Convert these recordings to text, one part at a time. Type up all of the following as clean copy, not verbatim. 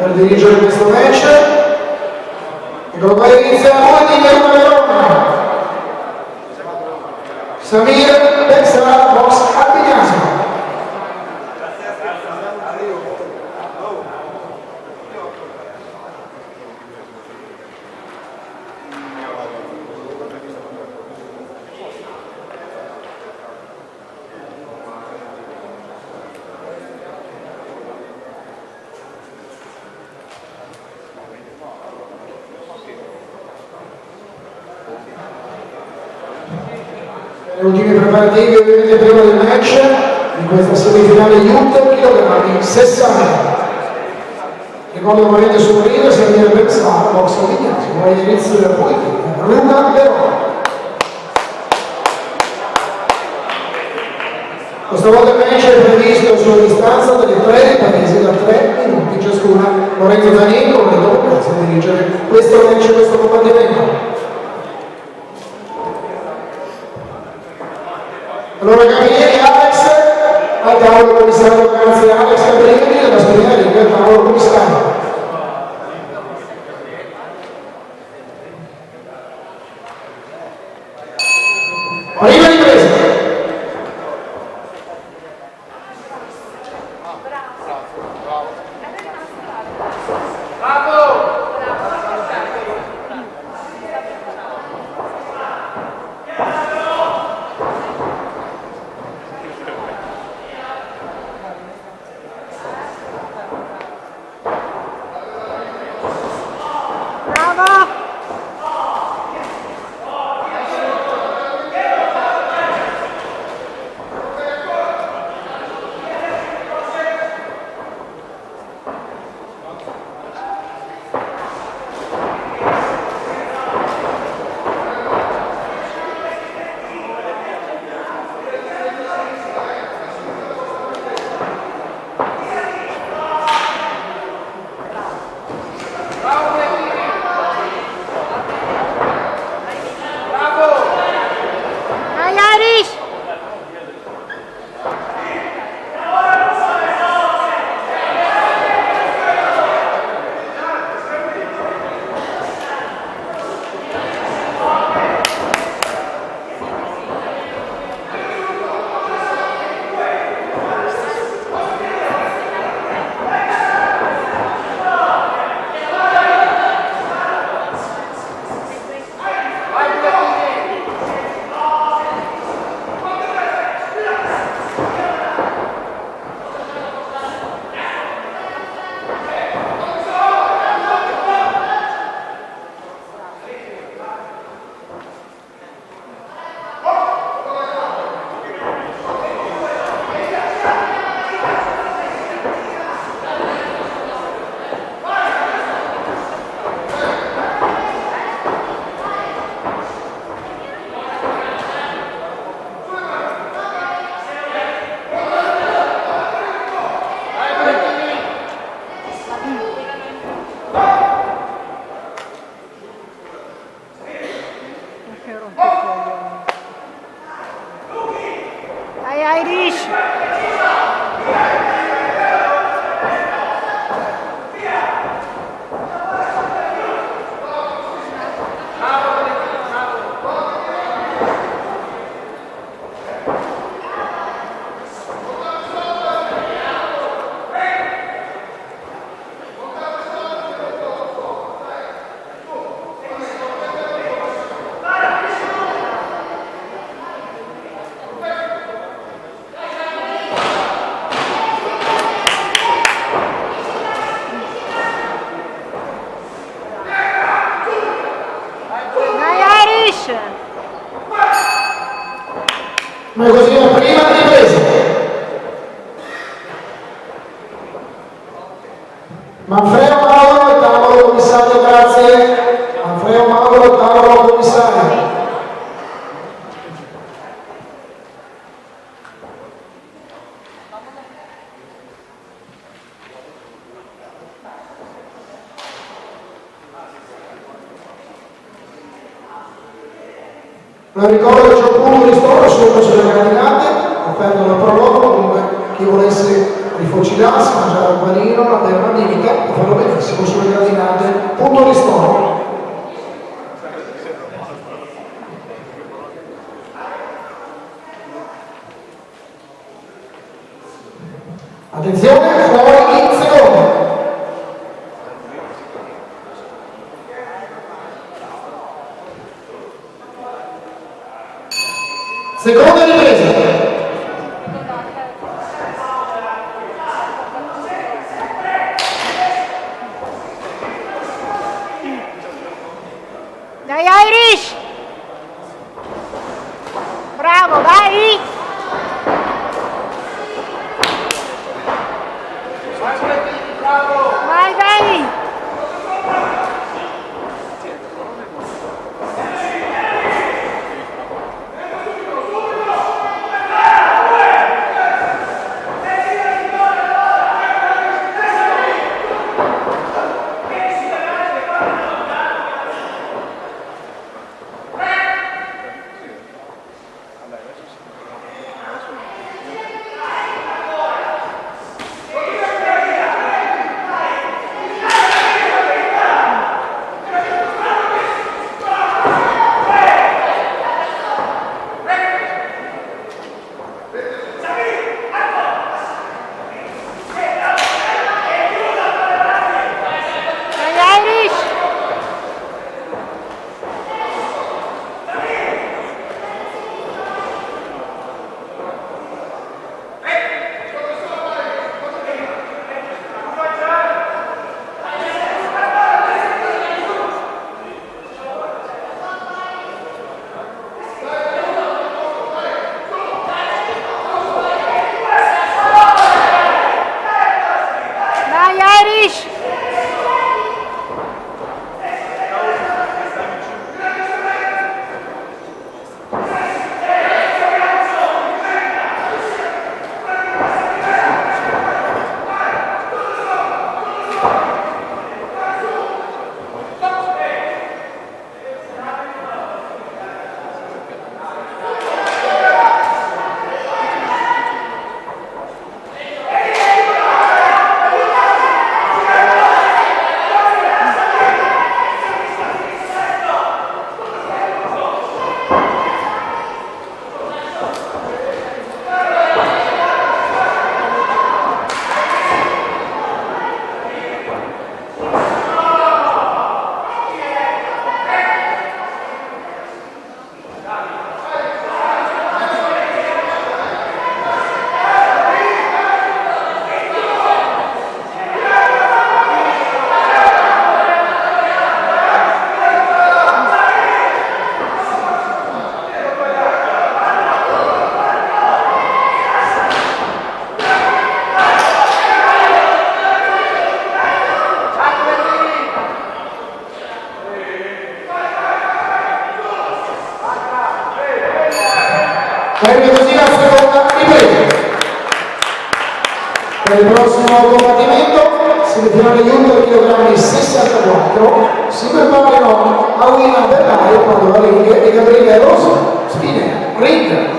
per dirigere questo match. Eccolo qua, inizia ogni Verona. Samir Bexar, box Albignasco. Le ultime preparativi ovviamente prima del match di questa semifinale Youth chilogrammi 60. Ricordo ovviamente sul ring Samir Bexar, box Albignasco, poi inizio del Luca Verona. Questa volta il match è previsto sulla distanza delle 3 paesi da 3 minuti ciascuna. Lorenzo Zanico, Lorenzo Lopez, a dirigere questo match, questo combattimento. Allora Gabriele Alex, al tavolo commissario, grazie Alex Gabriele, della Spinelli, al tavolo commissario. Prima ripresa. Noi così la prima ripresa. Manfredo Mauro, tavolo commissario, grazie. Manfredo Mauro, tavolo commissario. Non ricordo che c'è un punto di storia sulle cose delle candidate, offerto dal prologo, comunque chi volesse riformare ci dà, si mangia il panino, la terra limita e fanno benissimo sulle gradinate. Punto di storia. Attenzione, fuori in secondo. Seconda ripresa. Dai Irish! Bravo, vai! Vai, vai! Termina così la seconda ripresa. Per il prossimo combattimento, semifinale junior chilogrammi 64, si preparano Aulina Berlaio, Padova Ring e Gabriele Rosa, Spine, Ring.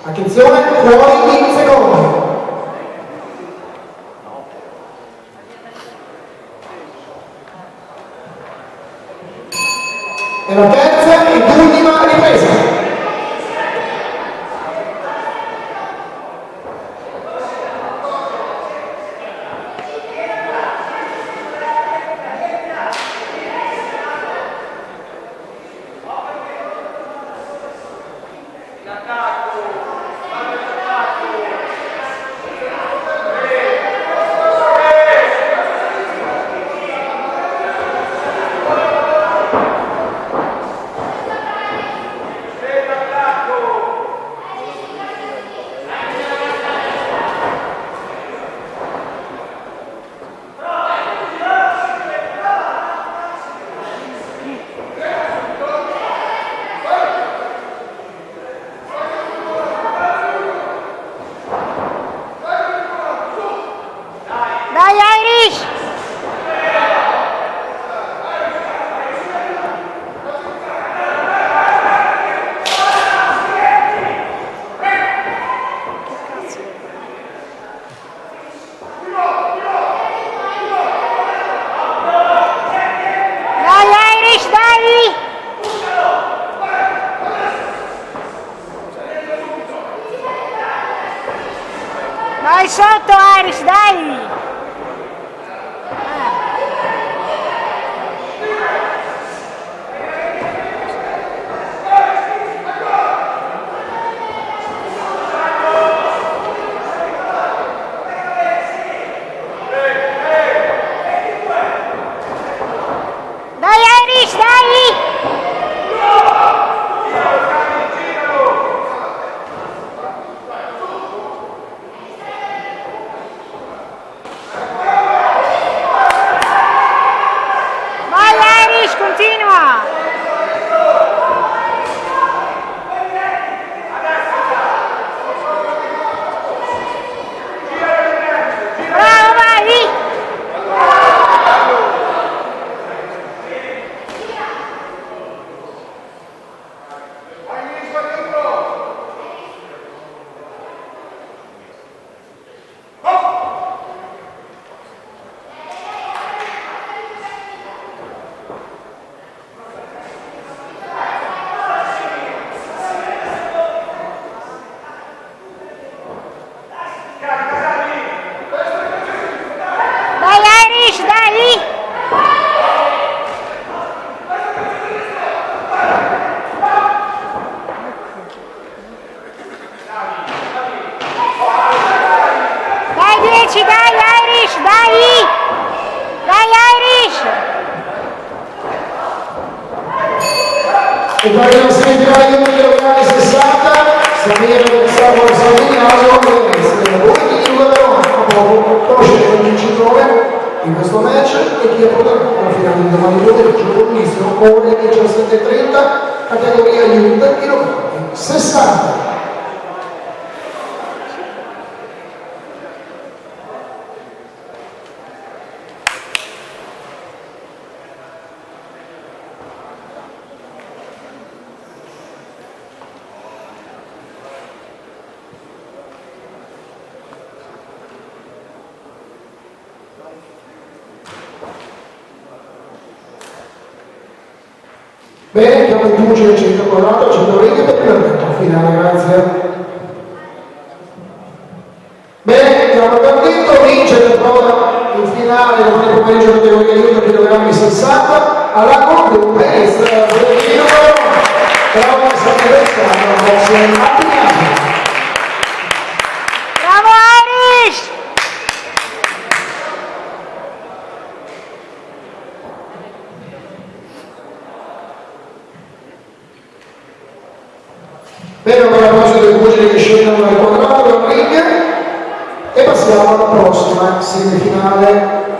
Attenzione, fuori in secondo. E la terza ed ultima ripresa. Dai sotto, Irish, dai! Dai, Irish, dai! Vai, Irish, continua! Bravo, vai! Dai, Irish, dai! Dai, 10, dai, Irish, dai! Dai, Irish! E poi la semifinale di 60, Samir Pensavo Saminato, due di Verona, conosce il vincitore in questo match e chi è protagonista alla finale di domani pomeriggio con ore 17:30, categoria Youth, chilogrammi 60. Bene, abbiamo il pugile 140, 120 per l'evento finale, grazie. Bene, abbiamo detto, vince per prova in finale domani pomeriggio categoria Youth chilogrammi 60 alla Congrupes Berlino Verona. Bravo a San boxing Martiniano. Bravo, Irish! Bene, ora la pausa dei pugili che scendono dal quadrato del ring e passiamo alla prossima semifinale.